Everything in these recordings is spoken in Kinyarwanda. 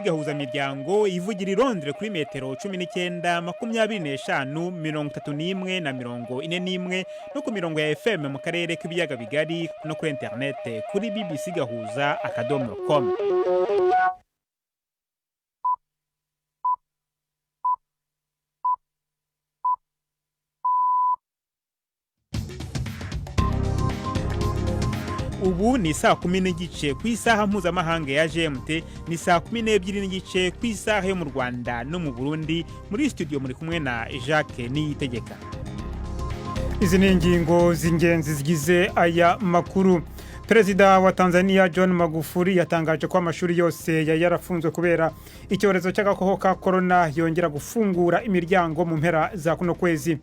Gahuzamiryango ivugira i Londres kuri metero 19 25 31 na 41 no ku mirongo ya FM mu karere k'ibiyaga bigari no kuri internet kuri bbcgahuza.com. Ubu ni saa 10 n'igice ku isaha mpuzamahanga ya GMT, ni saa 12 n'igice ku isaha yo mu Rwanda no mu Burundi. Muri studio muri kumwe na Jacques Niyitegeka. Izi ni ingingo z'ingenzi zigize aya makuru. Perezida wa Tanzania John Magufuli yatangaje ko amashuri yose yarafunzwe kubera icyorezo cy'agakoko ka corona yongera gufungura imiryango mu mpera za kuno kwezi.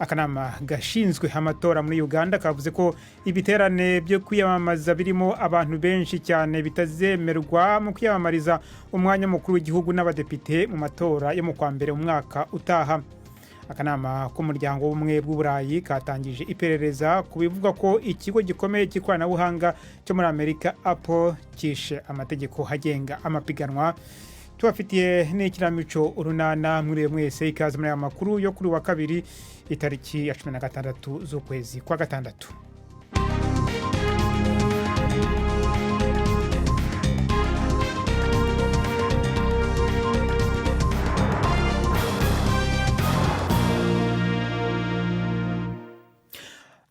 Akanama gashinzwe amatora muri Uganda kavuze ko ibiterane byo kwiyamamaza birimo abantu benshi cyane bitazemerwa mu kwiyamamariza umwanya mukuru w'igihugu n'abadepite mu matora yo mu kwa mbere mu mwaka utaha. Akanama k'umuryango w'ubumwe bw'Uburayi katangije iperereza ku bivuga ko ikigo gikomeye cy'ikoranabuhanga cyo muri Amerika Apple kishe amategeko hagenga amapiganwa. Tubafitiye n'ikiramico urunana muri mwese ikaze muri aya makuru yo kuri wa kabiri itariki ya 16 z'ukwezi kwa gatandatu.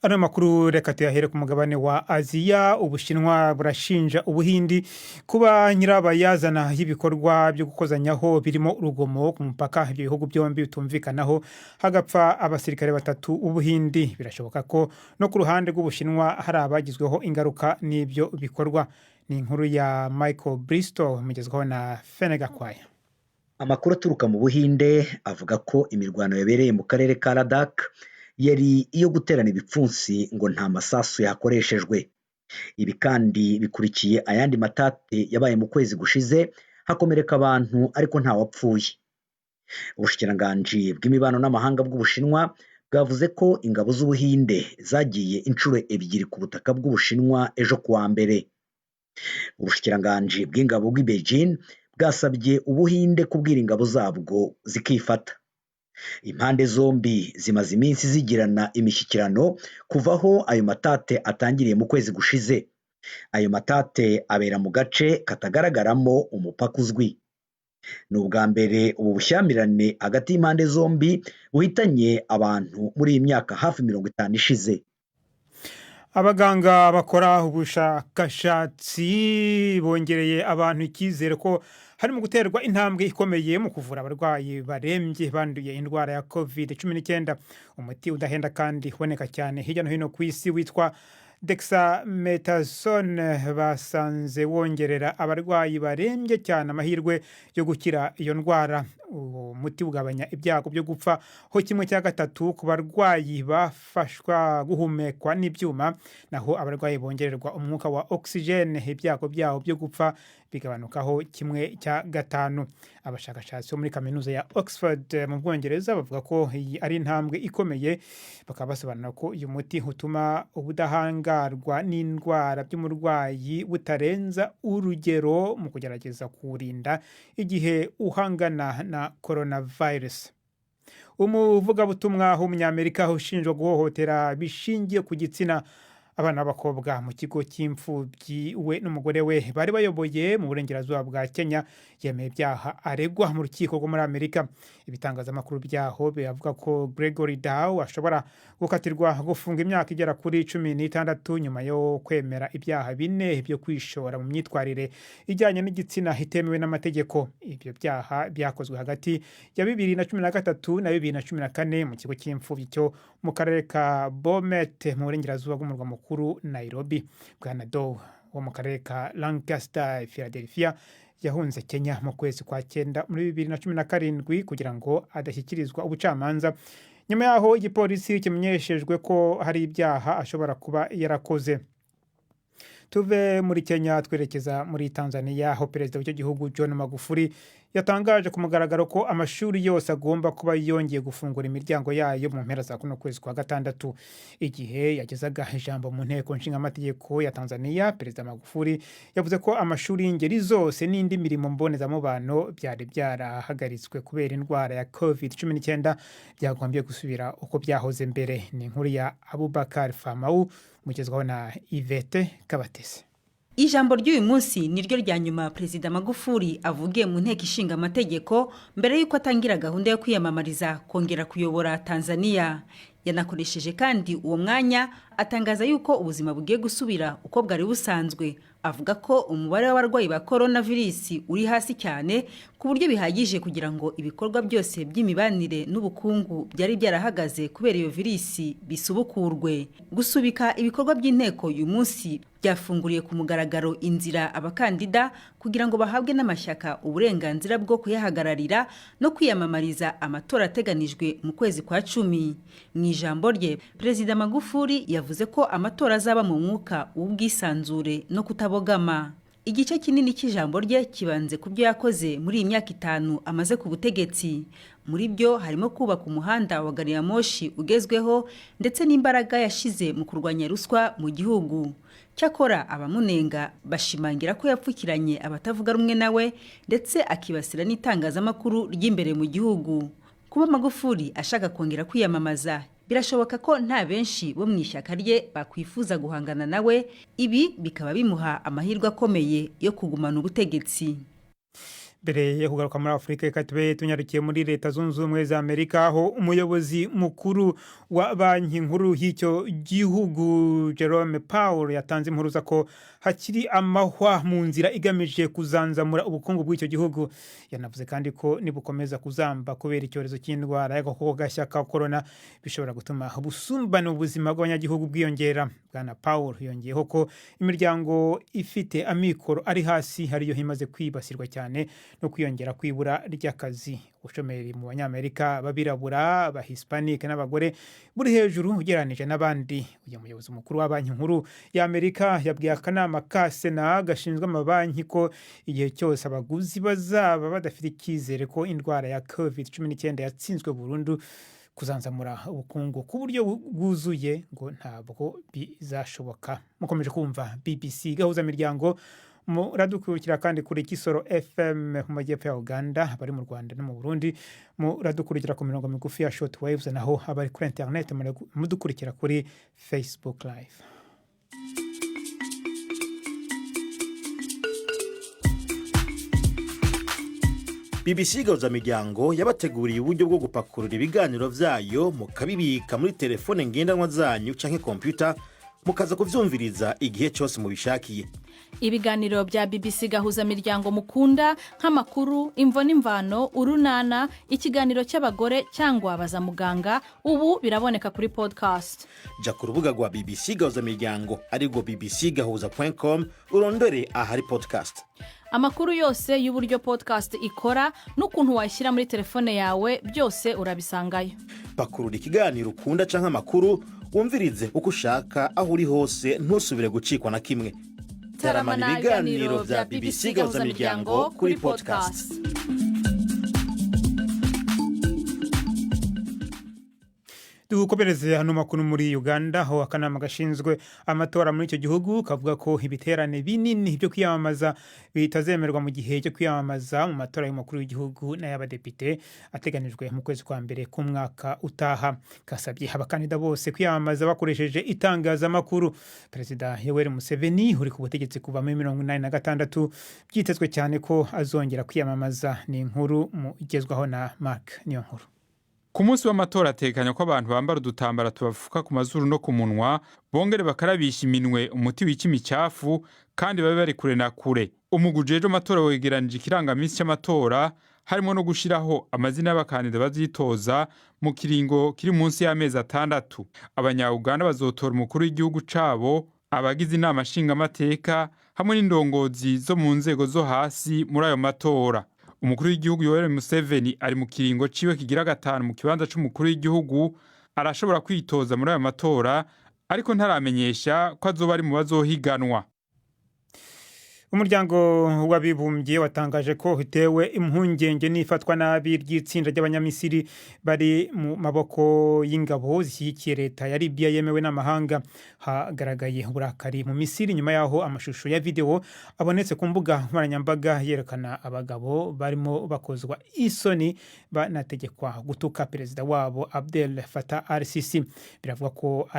Ano makuru reka tuyahere ku mugabane wa Aziya. Ubushinwa burashinja Ubuhindi kuba nyirabayazana y'ibikorwa byo gukozanyaho birimo urugomo ku mupaka ibyo bihugu byombi bitumvikanaho hagapfa abasirikare batatu. Ubuhindi birashoboka ko no ku ruhande rw'Ubushinwa hari abagizweho ingaruka n'ibyo bikorwa. Ni inkuru ya Michael Bristow mugezweho na Fenega Kwaya. Amakuru aturuka mu Buhinde avuga ko imirwano yabereye mu karere ka Ladakh yari iyo guterana ibipfunsi ngo nta masasu yakoreshejwe. Ibi kandi bikurikiye ayandi matate yabaye mu kwezi gushize hakomereka abantu ariko nta wapfuye. Ubushikiranganji bw'imibano n'amahanga bw'Ubushinwa bwavuze ko ingabo z'Ubuhinde zagiye inshuro 2 ku butaka bw'Ubushinwa ejo kuwa mbere. Ubushikiranganji bw'ingabo bw'i Beijing bwasabye Ubuhinde kubwira ingabo zabwo zikifata. Impande zombi zimaze iminsi zigirana imishyikirano kuvaho ayo matate atangiriye mu kwezi gushize. Ayo matate abera mu gace katagaragaramo umupaka uzwi. Ni ubwa mbere ubu bushyamirane hagati y'impande zombi buhitanye abantu muri iyi myaka hafi 50 ishize. Abaganga bakora ubushakashatsi bongereye abantu icyizere ko harimo guterwa intambwe ikomeye mu kuvura abarwayi barembye banduye indwara ya COVID-19. Umuti udahenda kandi uboneka cyane hirya no hino ku isi witwa dexamethasone basanze wongerera abarwayi barembye cyane amahirwe yo gukira iyo ndwara. Umuti ugabanya ibyago byo gupfa ho 1/3 ku barwayi bafashwa guhumekwa n'ibyuma, naho abarwayi bongererwa umwuka wa oxygene ibyago byabo byo gupfa bigabanukaho 1/5. Abashakashatsi muri kaminuza ya Oxford mu Bwongereza bavuga ko iyi ari intambwe ikomeye, bakaba basobanura ko uyu muti utuma ubudahangarwa n'indwara by'umurwayi butarenza urugero mu kugerageza kurinda igihe uhangana na coronavirus. Umuvugabutumwa w'umunyamerika ushinjwa guhohotera bishingiye ku gitsina abana b'abakobwa mu kigo cy'imfubyi we n'umugore we bari bayoboye mu burengerazuba bwa Kenya yemeye ibyaha aregwa mu rukiko rwo muri Amerika. Ibitangazamakuru byaho bivuga ko Gregory Dow ashobora gukatirwa gufunga imyaka igera kuri 16 nyuma yo kwemera ibyaha 4 byo kwishora mu myitwarire ijyanye n'igitsina hitemewe n'amategeko. Ibyo byaha byakozwe hagati ya 2013 na 2014 mu kigo cy'imfubyi cyo mu karere ka Bomet mu burengerazuba bw'umurwa mukuru Nairobi. Bwana Dow wo mu karere ka Lancaster, Philadelphia yahunze Kenya mu kwezi kwa 9 muri 2017 kugira ngo adashyikirizwa ubucamanza nyuma yaho igipolisi kimenyeshejwe ko hari ibyaha ashobora kuba yarakoze. Tuve muri Kenya twerekeza muri Tanzania aho perezida w'icyo gihugu John Magufuli yatangaje ku mugaragaro ko amashuri yose agomba kuba yongeye gufungura imiryango yayo mu mpera za kuno kwezi kwa gatandatu. Igihe yagezaga ijambo mu nteko nshingamategeko ya Tanzania, Perezida Magufuli yavuze ko amashuri y'ingeri zose n'indi mirimo mbonezamubano byari byarahagaritswe kubera indwara ya COVID-19 byagombye gusubira uko byahoze mbere. Ni inkuru ya Abubakar Famau mugezwaho na Yvette Kabatesi. Ijambo ry'uyu munsi niryo rya nyuma Perezida Magufuli avugiye mu nteko ishinga amategeko mbere y'uko atangira gahunda yo kwiyamamariza kongera kuyobora Tanzania. Yanakoresheje kandi uwo mwanya atangaza yuko ubuzima bugiye gusubira uko bwari busanzwe. Avuga ko umubare w'abarwayi ba coronavirus uri hasi cyane ku buryo bihagije kugira ngo ibikorwa byose by'imibanire n'ubukungu byari byarahagaze kubera iyo virisi bisubukurwe. Gusubika ibikorwa by'inteko uyu munsi byafunguriye ku mugaragaro inzira abakandida kugira ngo bahabwe n'amashyaka uburenganzira bwo kuyahagararira no kwiyamamariza amatora ateganijwe mu kwezi kwa 10. Mu ijambo rye, Perezida Magufuli yavuze ko amatora azaba mu mwuka w'ubwisanzure no kutabogama. Igice kinini cy'ijambo rye kibanze ku byo yakoze muri iyi myaka 5 amaze ku butegetsi. Muri byo harimo kubaka umuhanda wa gari ya moshi ugezweho ndetse n'imbaraga yashize mu kurwanya ruswa mu gihugu. Cyakora abamunenga bashimangira ko yapfukiranye abatavuga rumwe nawe ndetse akibasira n'itangazamakuru ry'imbere mu gihugu. Kuba Magufuli ashaka kongera kwiyamamaza, birashoboka ko nta benshi bo mu ishyaka rye bakwifuza guhangana nawe, ibi bikaba bimuha amahirwe akomeye yo kugumana ubutegetsi. Mbere yo kugaruka muri Afurika, reka tube tunyarukiye muri Leta Zunze Ubumwe za Amerika, aho umuyobozi mukuru wa banki nkuru y'icyo gihugu Jerome Powell yatanze impuruza ko hakiri amahwa mu nzira igamije kuzanzamura ubukungu bw'icyo gihugu. Yanavuze kandi ko nibukomeza kuzamba kubera icyorezo cy'indwara y'agakoko gashya ka corona bishobora gutuma ubusumbane ubuzima bw'abanyagihugu bwiyongera. Bwana Powell yongeyeho ko imiryango ifite amikoro ari hasi hariyo himaze kwibasirwa cyane no kwiyongera kwibura ry'akazi. Ubushomeri mu banyamerika babirabura, abahispanic n'abagore buri hejuru ugereranije n'abandi. Uyu muyobozi mukuru wa banki nkuru ya Amerika yabwiye akanama ka Sena gashinzwe amabanki ko igihe cyose abaguzi bazaba badafite icyizere ko indwara ya COVID-19 yatsinzwe burundu, kuzanzamura ubukungu ku buryo bwuzuye ngo ntabwo bizashoboka. Mukomeje kumva BBC Gahuzamiryango. Muradukurikira kandi kuri Kisoro FM mu majyepfo ya Uganda, abari mu Rwanda no mu Burundi muradukurikira ku mirongo migufi ya shortwaves, naho abari kuri internet mudukurikira kuri Facebook Live. BBC Gahuzamiryango yabateguriye uburyo bwo gupakurura ibiganiro vyayo mukabibika muri telefone ngendanwa zanyu canke computer mukaza kuvyumviriza igihe cyose mubishakiye. Ibiganiro bya BBC Gahuzamiryango mukunda nk'amakuru, imvo n'imvano, urunana, ikiganiro cy'abagore cyangwa abaza muganga, ubu biraboneka kuri podcast. Ja ku rubuga rwa BBC Gahuzamiryango ariko bbcgahuza.com urondore ahari podcast. Amakuru yose y'uburyo podcast ikora n'ukuntu wayishyira muri telefone yawe byose urabisangayo. Pakurura ikiganiro ukunda canke amakuru wumvirize uko ushaka aho uri hose, ntusubire gucikwa na kimwe. Taramana ibiganiro bya BBC Gahuzamiryango kuri podcast. Dukomereze hano makuru muri Uganda, aho akanama gashinzwe amatora muri icyo gihugu kavuga ko ibiterane binini byo kwiyamamaza bitazemerwa mu gihe cyo kwiyamamaza mu matora y'umukuru w'igihugu n'ay'abadepite ateganijwe mu kwezi kwa mbere k'umwaka utaha. Kasabye abakandida bose kwiyamamaza bakoresheje itangazamakuru. Perezida Yoweri Museveni uri ku butegetsi kuva muri 1986 byitezwe cyane ko azongera kwiyamamaza. Ni inkuru mu igezwaho na Mark Niyonkuru. Ku munsi w'amatora atekanya ko abantu bambara udutambara tubafuka ku mazuru no ku munwa, bongere bakarabisha iminwe umuti wica imicafu kandi babe bari kure na kure. Umugujeje amatora wegeranije ikirangamisi cy'amatora, harimo no gushiraho amazina y'abakandida bazitoza mu kiringo kiri munsi y'amezi 6. Abanya-Uganda bazotora umukuru w'igihugu cabo, abagize inama nshingamateka hamwe n'indongozi zo mu nzego zo hasi muri ayo matora. Umukuru w'igihugu Yoweri Museveni ari mu kiringo ciwe kigira 5 mu kibanza c'umukuru w'igihugu, arashobora kwitoza muri ayo matora ariko ntaramenyesha ko azoba ari mu bazohiganwa. Umuryango w'abibumbye watangaje ko bitewe impungenge n'ifatwa nabi ry'itsinda ry'abanyamisiri bari mu maboko y'ingabo zishyigikiye leta ya Libya yemewe n'amahanga. Hagaragaye uburakari mu Misiri nyuma yaho amashusho ya video abonetse ku mbuga nkoranyambaga yerekana abagabo barimo bakozwa isoni banategekwa gutuka perezida wabo Abdel Fattah al-Sisi. Biravuga ko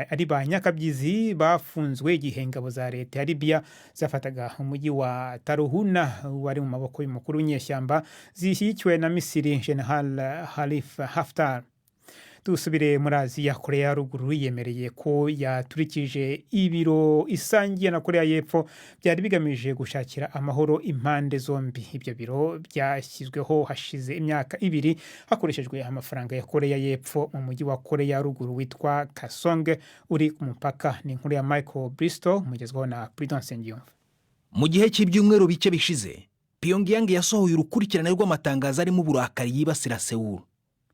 ari ba nyakabyizi bafunzwe igihe ingabo za leta ya Libya zafataga umujyi wa Taruhuna wari mu maboko y'umukuru w'inyeshyamba zishyigikiwe na Misiri General Khalifa Haftar. Dusubire muri Aziya, Korea ya Ruguru yemereye ko yaturikije ibiro isangiye na Korea y'Epfo byari bigamije gushakira amahoro impande zombi. Ibyo biro byashyizweho hashize imyaka 2 hakoreshejwe amafaranga ya Korea y'Epfo mu mujyi wa Korea ya Ruguru witwa Kasong uri ku mupaka. Ni inkuru ya Michael Bristow mugezweho na Prudence Ngiyumva. Mu gihe cy'ibyumweru bike bishize, Pyongyang yasohoye urukurikirane rw'amatangazo arimo uburakari yibasira Seoul.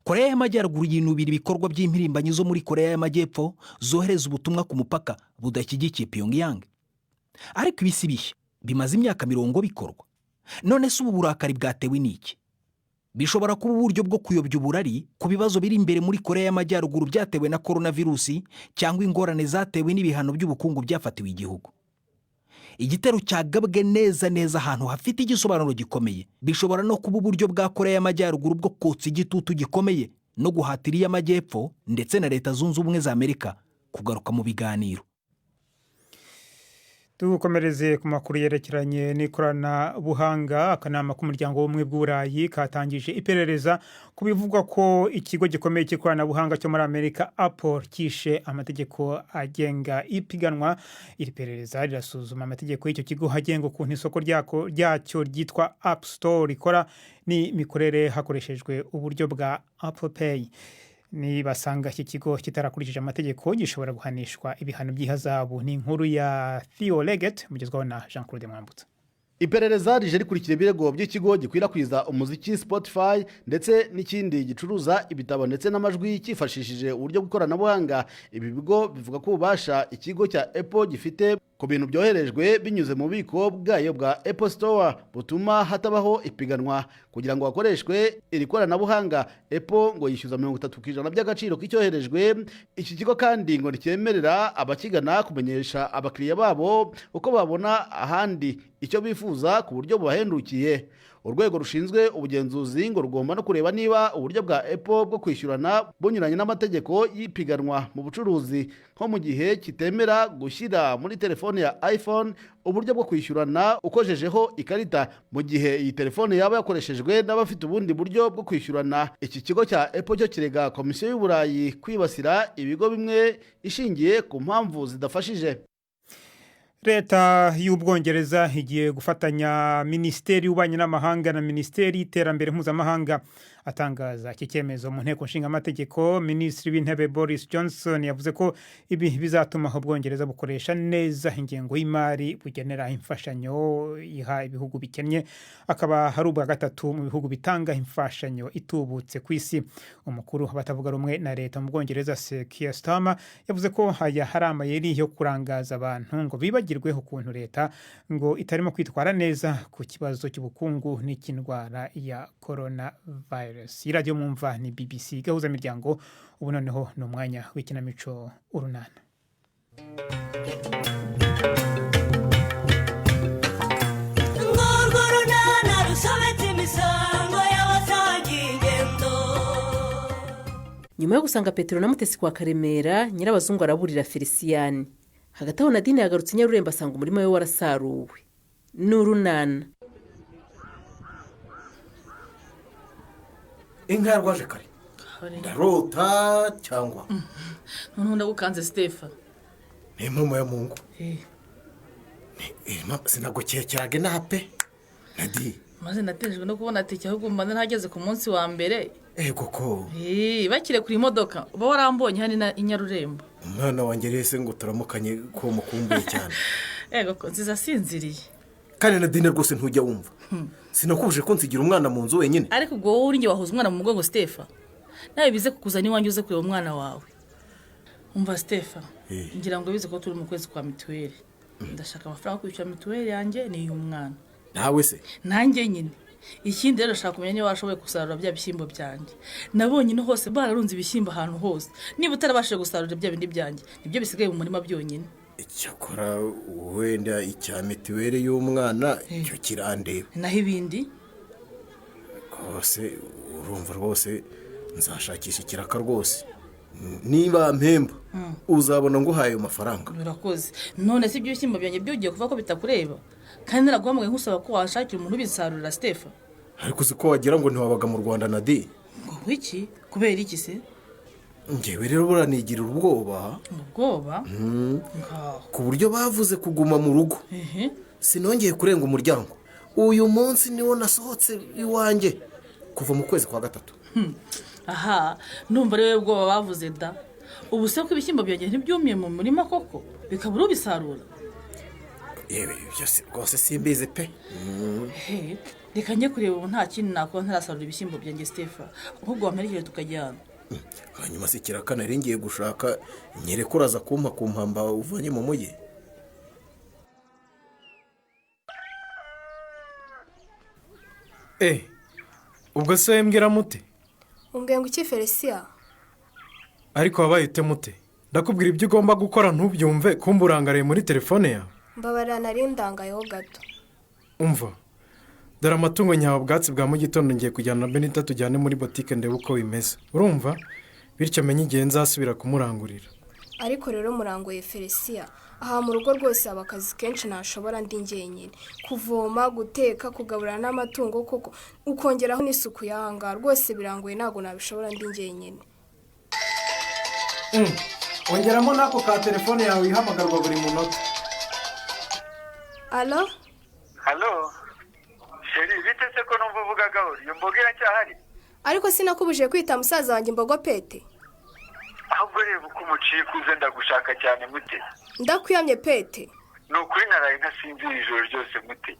Korea y'Amajyaruguru yinubira ibikorwa by'impirimbanyi zo muri Korea y'Amajyepfo zohereza ubutumwa ku mupaka budashyigikiye Pyongyang. Ariko ibisi bishya bimaze imyaka 40 bikorwa. None se ubu burakari bwatewe n'iki? Bishobora kuba uburyo bwo kuyobya uburari ku bibazo biri imbere muri Korea y'Amajyaruguru byatewe na coronavirus cyangwa ingorane zatewe n'ibihano by'ubukungu byafatiwe igihugu. Igitero cyagabwe neza ahantu hafite igisobanuro gikomeye. Bishobora no kuba uburyo bwa Korea y'Amajyaruguru bwo kotsa igitutu gikomeye no guhatira y'Amajyepfo ndetse na Leta Zunze Ubumwe za Amerika kugaruka mu biganiro. Dukomereze ku makuru yerekeranye n'ikoranabuhanga. Akanama k'umuryango w'ubumwe bw'Uburayi katangije iperereza ku bivugwa ko ikigo gikomeye cy'ikoranabuhanga cyo muri Amerika Apple kishe amategeko agenga ipiganwa. Iri perereza rirasuzuma amategeko y'icyo kigo agenga ukuntu isoko ryacyo ryitwa App Store rikora n'imikorere hakoreshejwe uburyo bwa Apple Pay. Ni basanga iki kigo kitarakurikije amategeko gishobora guhanishwa ibihano by'ihazabu. Ni inkuru ya Theo Leggett mugezwaho na Jean-Claude Mwambutsa. Iperereza rije rikurikira ibirego by'ikigo gikwirakwiza umuziki Spotify ndetse n'ikindi gicuruza ibitabo ndetse n'amajwi cyifashishije uburyo bw'ikoranabuhanga. Ibi bigo bivuga ko ubasha ikigo cya Apple gifite ku bintu byoherejwe binyuze mu bubiko bwayo bwa Apple Store butuma hatabaho ipiganwa kugira ngo hakoreshwe iri koranabuhanga. Apple ngo yishyuza 30% by'agaciro k'icyoherejwe. Iki kigo kandi ngo nicyemerera abakigana kumenyesha abakiriya babo uko babona ahandi icyo bifuza ku buryo bubahendukiye. Urwego rushinzwe ubugenzuzi ngo rugomba no kureba niba uburyo bwa Apple bwo kwishyurana bunyuranye n'amategeko y'ipiganwa mu bucuruzi, nko mu gihe kitemera gushyira muri telefone ya iPhone uburyo bwo kwishyurana ukojejeho ikarita mu gihe iyi telefone yaba yakoreshejwe n'abafite ubundi buryo bwo kwishyurana. Iki kigo cya Apple cyo kirega Komisiyo y'Uburayi kwibasira ibigo bimwe ishingiye ku mpamvu zidafashije. Leta y'Ubwongereza igiye gufatanya Minisiteri y'Ububanyi n'Amahanga na Minisiteri y'Iterambere Mpuzamahanga. Atangaza iki cyemezo mu nteko nshinga amategeko, Minisitiri w'Intebe Boris Johnson yavuze ko ibi bizatuma Ubwongereza bukoresha neza ingengo y'imari bugenera imfashanyo iha ibihugu bikennye, akaba hari ubwa gatatu mu bihugu bitanga imfashanyo itubutse ku isi. Umukuru batavuga rumwe na leta mu Bwongereza Keir Starmer yavuze ko haya hari amayeri yo kurangaza abantu ngo bibagirwe ukuntu leta ngo itarimo kwitwara neza ku kibazo cy'ubukungu n'ikindwara ya coronavirus. Radio mwumva ni BBC Gahuzamiryango. Ubu noneho ni umwanya w'ikinamico Urunana. Nyuma yo gusanga Petero na Mutesi kwa Karemera, Nyirabazungu araburira Felicien. Hagati aho Nadine yagarutse Nyarurembo asanga umurima we warasaruwe. N'Urunana. Inka yarwaje kare. Ndarota cyangwa. Nkunda gukanze Stefan. Ni mama ya Mungu. Sinagukekeraga nape. Nadi. Maze natejwe no kubona ati ahubwo mbanza ntageze ku munsi wa mbere. Koko. Bakire kuri imodoka. Uba warambonye hani na Inyarurembo. Umwana wanjye rese ngo turamukanye ko mukumbuye cyane. Koko zizasinziriye. Kandi Nadine rwose ntujya wumva. Sinakubuje ko nsigira umwana mu nzu wenyine. Ariko ubwo wowe uri nge wahuza umwana mu mugongo Stefan. Nawe bize kukuzana iwanjye uze kureba umwana wawe. Umva Stefan, ngira ngo bize ko turi mu kwezi kwa mituweli. ndashaka amafaranga yo kwishyura mituweli yanjye n'iy'umwana. nawe se nanjye nyine ikindi rero ndashaka kumenya niba washoboye gusarura bya bishyimbo byanjye. nabonye no hose bararunze ibishyimbo ahantu hose. niba utarabashije gusarura bya bindi byanjye nibyo bisigaye mu murima byonyine. icyakora wenda icya mituweli y'umwana cyo kirandeba. naho ibindi rwose urumva rwose nzashakisha ikiraka rwose. niba mpemba uzabona ngo uhaye ayo mafaranga. birakoze. none si ibyo bishyimbo byanjye byugiye kuva ko bitakureba kandi naraguhamagaye nkusaba ko washakira umuntu ubisarurira Stefa. ariko uzi ko wagira ngo ntiwabaga mu Rwanda na di. ngo wiki kubera iki se? ngewe rero buranigirira ubwoba. ku buryo bavuze kuguma mu rugo. sinongeye kurenga umuryango. uyu munsi niwo nasohotse iwanjye kuva mu kwezi kwa gatatu. aha numva rero ubwoba bavuze da. ubu se ko ibishyimbo byanjye ntibyumiye mu murima koko bikabura ubisarura? yewe byose rwose simbizi pe. reka njye kureba ubu nta kindi nakora ntarasarura ibishyimbo byanjye Stefa. ahubwo wamperekere tukajyana. hanyuma se kiraka nari ngiye gushaka nyereko uraza kumpa ku mpamba uvanye mu mujyi. ubwo se wembwira mute? umbwiye ngo iki Felicien? ariko wabaye ute mute? ndakubwira ibyo ugomba gukora ntubyumve kumva urangariye muri telefone yawe. mbabarira nari ndangayeho gato. umva dore amatungo nyawe ubwatsi bwa mu gitondo ngiye kujyana na Benita tujyane muri botike ndebe uko bimeze urumva, bityo amenye igihe nzasubira kumurangurira. ariko rero muranguye Felicien, aha mu rugo rwose haba akazi kenshi ntashobora ndi njyenyine. kuvoma, guteka, kugaburira n'amatungo koko ukongeraho n'isuku y'ahanga rwose biranguye ntabwo nabishobora ndi njyenyine. ongeramo n'ako ka telefone yawe ihamagarwa buri munota. alo sheri bite se ko numva uvuga gahoro iyo mboga iracyahari? ariko sinakubujije kwita musaza wanjye imbogo Pete. ahubwo reba uko umuciye kuze ndagushaka cyane mute. ndakwiyamye Pete. ni ukuri naraye ntasinzira ijoro ryose mute,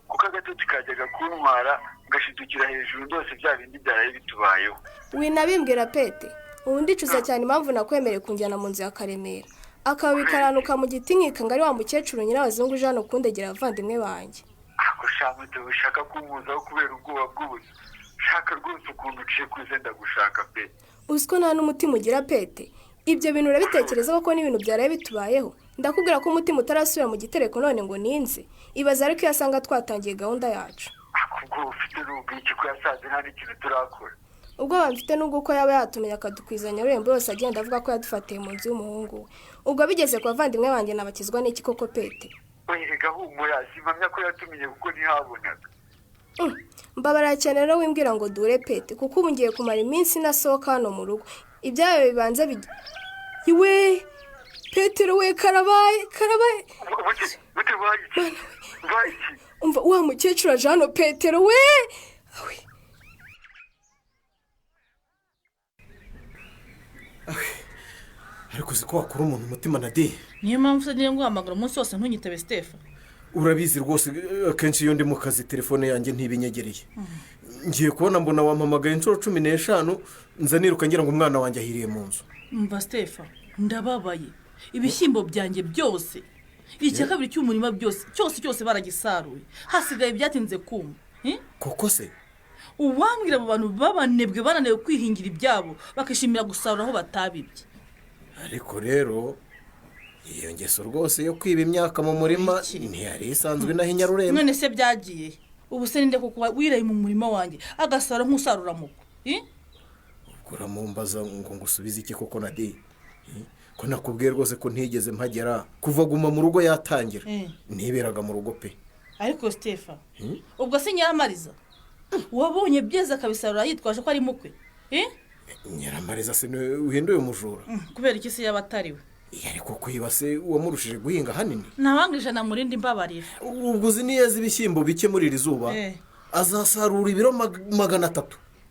kuko agatotsi kajyaga kuntwara ngashidukira hejuru ndose bya bindi byaraye bitubayeho. winabimbwira Pete, ubu ndicuza cyane impamvu nakwemereye kunjyana mu nzu ya Karemera akaba bikaranuka mu giti nkika ngo ari wa mukecuru nyirabazungu uje hano kundegera abavandimwe banjye. ako shamute ushaka kumuzaho kubera ubwoba bw'ubusa. shaka rwose ukuntu uciye kuze ndagushaka pe. uzi ko nta n'umutima ugira Pete? ibyo bintu urabitekereza ko n'ibintu byaraye bitubayeho? ndakubwira ko umutima utarasubira mu gitereko none ngo ninze. ibaza ariko iyo asanga twatangiye gahunda yacu. ubwo ufite n'ubwiki ko yasaze nta n'ikintu turakora. ubwo bamfite n'ubwo ko yaba yatumenya akadukwizanya urembo yose agenda avuga ko yadufatiye mu nzu y'umuhungu we. ubwo bigeze ku bavandimwe banjye nabakizwa n'iki koko Pete? rega humura simpamya ko yatumenye kuko ntihabonaga. mbabarira cyane rero wimbwira ngo dure Pete, kuko ubu ngiye kumara iminsi nasohoka hano mu rugo. ibyayo bibanza iwe Petero we karabaye umva wa mukecuru aje hano Petero we. ariko uzi ko wakura umuntu umutima na di. niyo mpamvu se ngiye guhamagara umunsi wose ntunyitabe Stefa. urabizi rwose akenshi iyo ndi mu kazi telefone yanjye ntibinyegereye. ngiye kubona mbona wampamagaye inshuro 15 nza niruka ngira ngo umwana wanjye ahiriye mu nzu. mva Stefa ndababaye. ibishyimbo byanjye byose icya kabiri cy'umurima cyose baragisaruye hasigaye byatinze kuma. koko se uwambwira abo bantu babanebwe bananiwe kwihingira ibyabo bakishimira gusarura aho batabibye. ariko rero iyo ngeso rwose yo kwiba imyaka mu murima ntiyari isanzwe naho inyarurembo. none se byagiye ubu se ninde kuko wiraye mu murima wanjye agasara nk'usarura muko. ubwo uramumbaza ngo ngusubize iki koko na di? ko nakubwiye rwose ko ntigeze mpagera kuva guma mu rugo yatangira ntiberaga mu rugo pe. ariko Stefa ubwo se Nyiramariza wabonye byeze akabisarura yitwaje ko ari mukwe? Nyiramariza se uhinduye umujura? kubera iki se yaba atariwe? ariko kwiba se uwamurushije guhinga hanini? ntabangije na murindi mbabarira. ubwo uzi niyeza ibishyimbo bike muri iri zuba azasarura ibiro 300.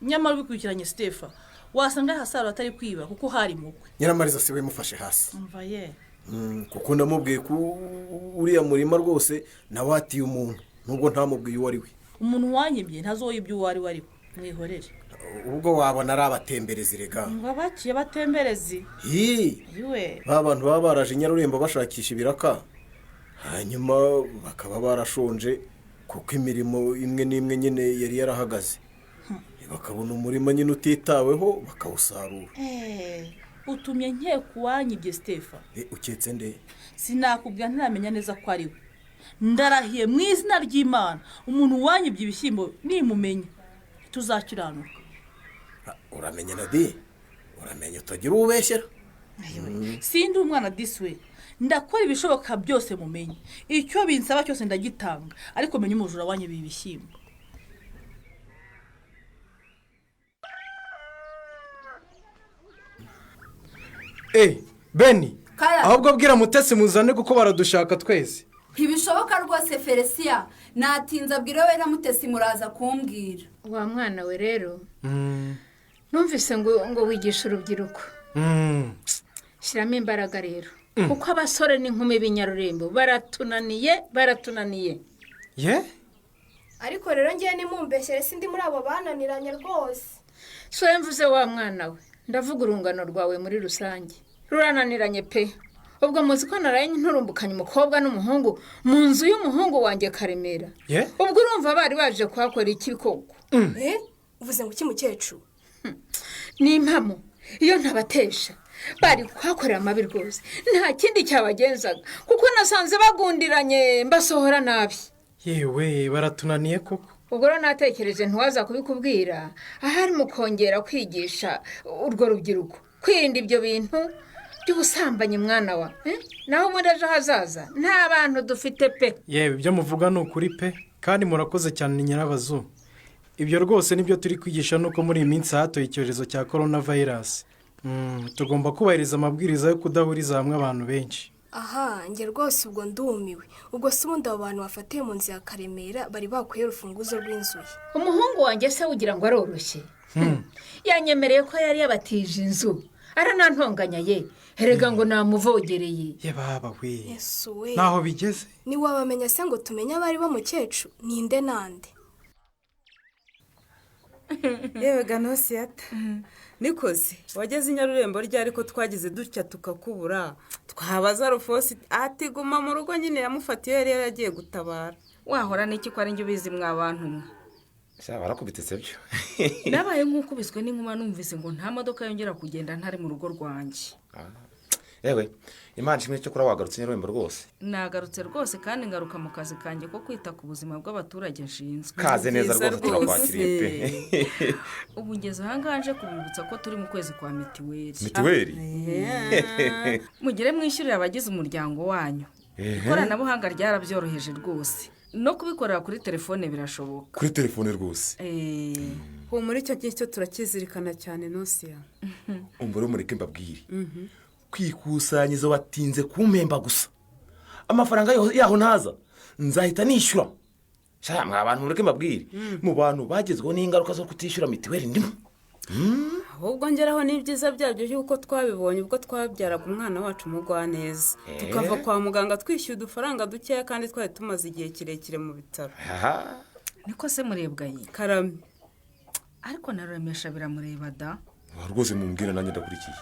nyamara ubikurikiranye Stefa wasanga yahasarura atari kwiba kuko hari mukwe. Nyiramariza se we mufashe hasi. umva ye kuko ndamubwiye ko uriya murima rwose nawe atiye umuntu nubwo ntamubwiye uwo ari we. umuntu wanyibye ntazoyibye uwo ari we ariko mwihorere. ubwo wabona ari abatemberezi rega. ngo bakiye batemberezi. ba bantu baba baraje Nyarurembo bashakisha ibiraka hanyuma bakaba barashonje kuko imirimo imwe n'imwe nyine yari yarahagaze bakabona umurima nyine utitaweho bakawusarura. utumye nkeka uwanyibye Stefa. Uketse nde? Sinakubwira ntiramenya neza ko ari we. Ndarahiye mu izina ry'Imana umuntu wanyibye ibishyimbo nimumenya tuzakiranuka. Uramenya Nadi? Uramenya utagira ubeshyera? Sindi umwana diswe. Ndakora ibishoboka byose mumenye. Icyo binsaba cyose ndagitanga ariko menye umujura wanyibiye ibishyimbo. Beni, ahubwo bwira Mutesi muzane kuko baradushaka twese. Ntibishoboka rwose Felisia, natinze abwira we na Mutesi muraza kumbwira. Wa mwana we rero numvise ngo wigisha urubyiruko. Shyiramo imbaraga rero kuko abasore n'inkumi b'inyarurembo baratunaniye. Ariko rero ngiye nimumbeshere sindi muri abo bananiranye rwose. So mvuze wa mwana we, ndavuga urungano rwawe muri rusange rurananiranye pe. Ubwo muzi ko naraye nturumbukanye umukobwa n'umuhungu mu nzu y'umuhungu wanjye Karemera. Ubwo urumva bari baje kuhakora iki koko? Uvuze ngo iki mukecuru? Ni impamo iyo ntabatesha bari kuhakorera amabi rwose nta kindi cyabagenzaga kuko nasanze bagundiranye mbasohora nabi. Yewe baratunaniye koko. Ubwo rero natekereje ntiwaza kubikubwira ahari mu kongera kwigisha urwo rubyiruko kwirinda ibyo bintu by'ubusambanyi mwana wa. Naho muri ejo hazaza nta bantu dufite pe. Yewe ibyo muvuga ni ukuri pe kandi murakoze cyane ni Nyirabazu. Ibyo rwose nibyo turi kwigisha nuko muri iyi minsi hatoye icyorezo cya coronavirus. Tugomba kubahiriza amabwiriza yo kudahuriza hamwe abantu benshi. Aha, nge rwose ubwo ndumiwe. Ubwo se ubundi abo bantu bafatiye mu nzu ya Karemera bari bakuye urufunguzo rw'inzu ye. Umuhungu wanjye se ugira ngo aroroshye. Yanyemereye ko yari yabatije inzu. Aranantonganya ye. Herega ngo namuvogereye. Ye baba we. Yesu we. Naho bigeze. Ni wabamenya se ngo tumenye abari bo mukecuru ninde nande. Yewe Ganosiyata. Nikoze wageze inyarurembo rya ariko twagize dutya tukakubura twabaza Rufosi ati guma mu rugo nyine yamufatiye yari yagiye gutabara. Wahora n'iki ko ari njye ubizi mwa bantu mwe? Sha barakubitse byo. Nabaye nk'ukubiswe n'inkuma numvise ngo nta modoka yongera kugenda ntari mu rugo rwanjye. Yewe Imana ishimwe cyo kuri wagarutse Nyarurembo rwose. Nagarutse rwose kandi ngaruka mu kazi kanjye ko kwita ku buzima bw'abaturage nshinzwe. Kaze neza rwose turakwakiriye pe. Ubu ngeze hanganje kubibutsa ko turi mu kwezi kwa mitiweli. Mitiweli? Mugire mwishyurira abagize umuryango wanyu. Ikoranabuhanga ryarabyoroheje rwose. No kubikorera kuri telefone birashoboka. Kuri telefone rwose. Ho muri cyo gihe cyo turakizirikana cyane Nosiya. Umbore mureke mbabwire. Kwikusanyizo watinze kumpemba gusa. Amafaranga yaho ntaza nzahita nishyura. Sha mwa abantu mureke mbabwire. Mu bantu bagezweho n'ingaruka zo kutishyura mitiweli ndimo. Ahubwo ngeraho n'ibyiza byabyo yuko twabibonye ubwo twabyaraga umwana wacu mugwa neza. Tukava kwa muganga twishyuye udufaranga dukeya kandi twari tumaze igihe kirekire mu bitaro. Niko se murebwaye? Karame. Ariko naremesha biramureba da. Rwose mumbwira nanjye ndakurikiye.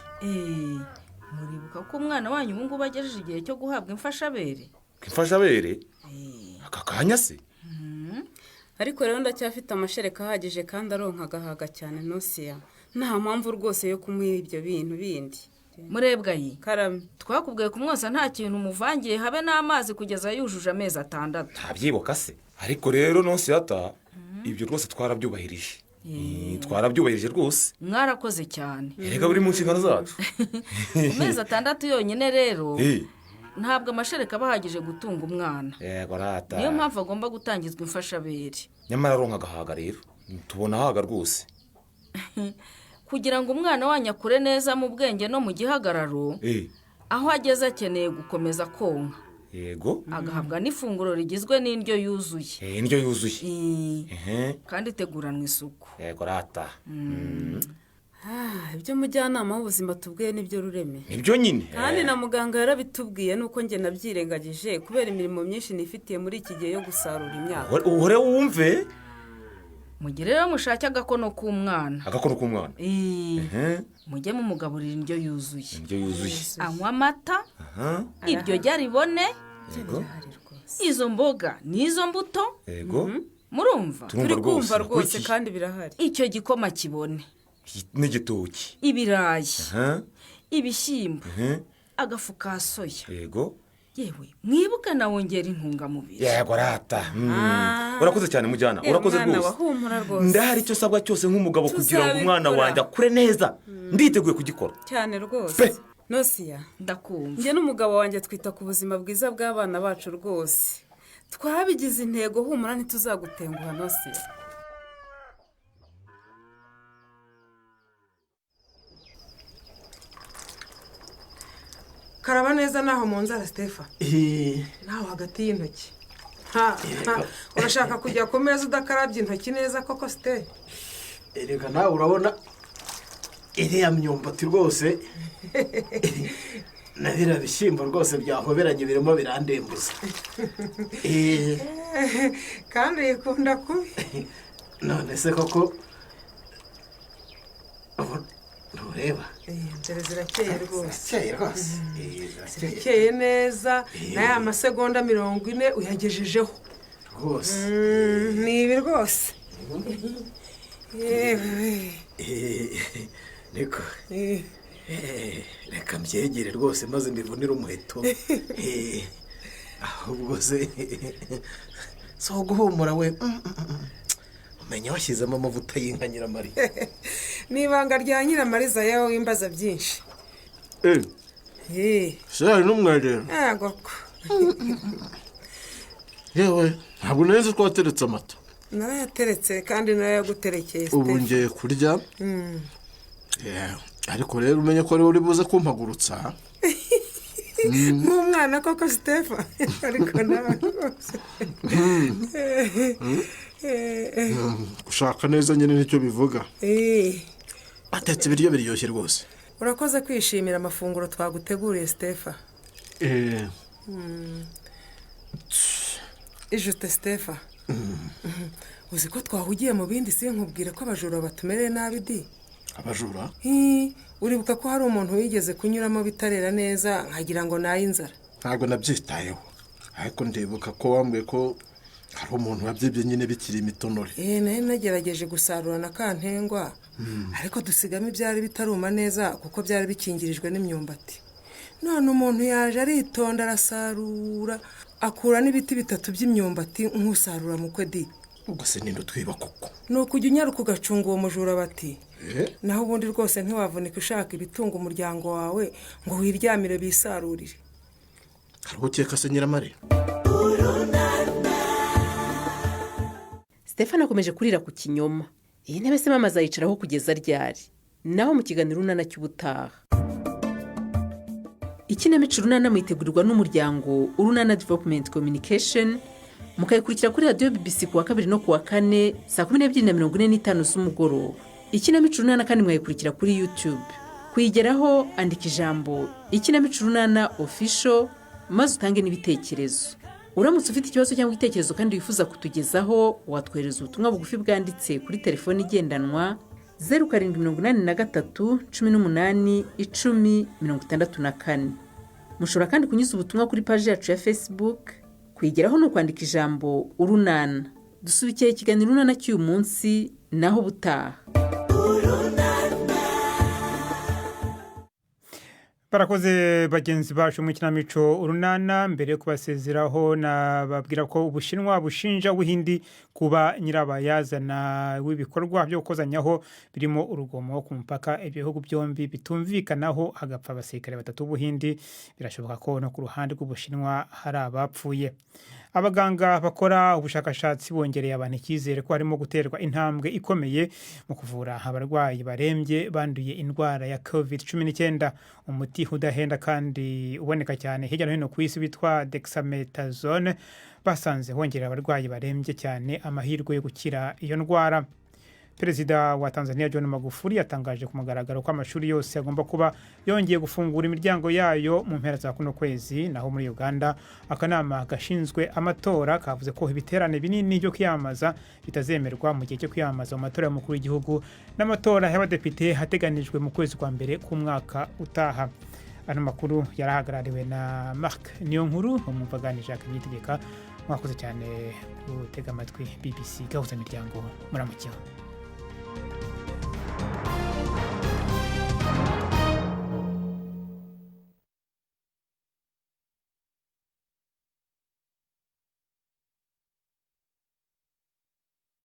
Muribuka ko umwana wanyu ubu ngubu agejeje igihe cyo guhabwa imfashabere? Imfashabere? Aka kanya se? Ariko rero ndacyafite amashereka ahagije kandi aronka agahaga cyane Nosiya. Nta mpamvu rwose yo kumuha ibyo bintu bindi. Murebwaye? Karame. Twakubwiye kumwosa nta kintu umuvangiye habe n'amazi kugeza yujuje amezi 6. Ntabyibuka se. Ariko rero Nosiyata ibyo rwose twarabyubahirije. Twarabyubahirije rwose. Mwarakoze cyane. Erega buri mu nshingano zacu. Amezi 6 yonyine rero. Ntabwo amashereka bahagije gutunga umwana. Yego rata. Niyo mpamvu agomba gutangizwa imfashabere. Nyamara aronka agahaga rero. Tubona haga rwose. Kugira ngo umwana wanyu akure neza mu bwenge no mu gihagararo. Aho ageze akeneye gukomeza konka. Yego. Agahabwa n'ifunguro rigizwe n'indyo yuzuye. Indyo yuzuye. Kandi teguranwa isuku. Yego rata. Ibyo mujyanama w'ubuzima tubwiye nibyo Rureme. Nibyo nyine. Kandi na muganga yarabitubwiye nuko nge nabyirengagije kubera imirimo myinshi nifitiye muri iki gihe yo gusarura imyaka. Uhore wumve. Mugire rero mushake agakono k'umwana. Agakono k'umwana? Mujye mumugaburira indyo yuzuye. Indyo yuzuye. Anywa amata. Iryo rya ribone Yego. izo mboga n'izo mbuto Yego. murumva Turumva turi kumva rwose. rwose Wiki. kandi birahari. icyo gikoma kibone N'igitoki. ibirayi Aha. ibishyimbo Mhm. agafu ka soya Yego. yewe mwibuka na wongera intungamubiri. Yego rata. Urakoze cyane mujyana. Urakoze mwana rwose. wahumura rwose. Ndahari icyo sabwa cyose nk'umugabo kugira ngo umwana Tuzabikora. wanjye akure neza. Nditeguye kugikora. cyane rwose. Nosiya ndakumva. njye n'umugabo wanjye twita ku buzima bwiza bw'abana bacu rwose. Twabigize intego, humura ntituzagutenguha Nosiya. karaba neza naho mu nzara Stefa naho hagati y'intoki urashaka kujya ku meza udakarabye intoki neza koko Ste? reka nawe urabona iriya myumbati rwose na biriya bishyimbo rwose byahoberanye birimo birandembuza kandi uyikunda kubi none se koko ntureba dore zirakeye rwose zirakeye rwose zirakeye neza na ya masegonda 40 uyagejejeho rwose ni ibi rwose niko reka mbyegere rwose maze mbivunire umuheto ahubwo se si uguhumura we umenya washyizemo amavuta y'inka Nyiramari ni ibanga rya Nyiramariza yawe wimbaza byinshi shari n'umwarero yego ko yewe ntabwo neza ko wateretse amata narayateretse kandi narayaguterekeye ubu ngiye kurya ariko rero umenye ko rero uri buze kumpagurutsa nk'umwana koko Stefa ariko nawe rwose gushaka neza nyine nicyo bivuga atetse ibiryo biryoshye rwose urakoze kwishimira amafunguro twaguteguriye Stefa ijute Stefa uzi ko twahugiye mu bindi si nkubwire ko abajura batumereye nabi di abajura uribuka ko hari umuntu wigeze kunyuramo bitarera neza nkagira ngo naye inzara ntabwo nabyitayeho ariko ndibuka ko wambwiye ko hari umuntu wabyibye nyine bikiri imitonore nari nagerageje gusarura na kantengwa ariko dusigamo ibyari bitaruma neza kuko byari bikingirijwe n'imyumbati none umuntu yaje aritonda arasarura akura n'ibiti 3 by'imyumbati nk'usarura mu kwedi ubwo se ninde utwiba koko ni ukujya unyaruka ugacunga uwo mujura bati naho ubundi rwose ntiwavunika ushaka ibitunga umuryango wawe ngo wiryamire bisarurire hari ukeka se Nyiramari Stefano akomeje kurira ku kinyoma. Iyi ntebe se mama azayicaraho kugeza ryari? Naho mu kiganiro urunana cy'ubutaha. Ikinamico urunana mwitegurirwa n'umuryango Urunana Development Communication, mukayikurikira kuri radio BBC kuwa 2 no kuwa 4 saa 12:45 z'umugoroba. Ikinamico urunana kandi mwayikurikira kuri YouTube. Kuyigeraho andika ijambo Ikinamico urunana official maze utange n'ibitekerezo. Uramutse ufite ikibazo cyangwa igitekerezo kandi wifuza kutugezaho watwohereza ubutumwa bugufi bwanditse kuri telefone igendanwa 0783 18 10 64. Mushobora kandi kunyuza ubutumwa kuri page yacu ya Facebook. Kwigeraho no kwandika ijambo urunana. Dusubikiye ikiganiro urunana cy'uyu munsi naho butaha. barakoze bagenzi bacu mu kinamico urunana. Mbere yo kubasezeraho nababwira ko Ubushinwa bushinja Ubuhindi kuba nyirabayazana w'ibikorwa byo gukozanyaho birimo urugomo ku mupaka ibihugu byombi bitumvikanaho hagapfa abasirikare 3 b'Ubuhindi. Birashoboka ko no ku ruhande rw'Ubushinwa hari abapfuye. Abaganga bakora ubushakashatsi bongereye abantu icyizere ko harimo guterwa intambwe ikomeye mu kuvura abarwayi barembye banduye indwara ya COVID-19. Umuti udahenda kandi uboneka cyane hirya no hino ku isi witwa dexamethasone basanze hongerera abarwayi barembye cyane amahirwe yo gukira iyo ndwara. Perezida wa Tanzania John Magufuli yatangaje ku mugaragaro ko amashuri yose agomba kuba yongeye gufungura imiryango yayo mu mpera za kuno kwezi. Naho muri Uganda akanama gashinzwe amatora kavuze ko ibiterane binini byo kwiyamamaza bitazemerwa mu gihe cyo kwiyamamaza mu matora y'umukuru w'igihugu n'amatora y'abadepite hateganijwe mu kwezi kwa mbere k'umwaka utaha. ano makuru yarahagarariwe na Mark Niyonkuru umumvaganije akabyitegeka mwakoze cyane gutega amatwi BBC Gahuzamiryango muramukiho.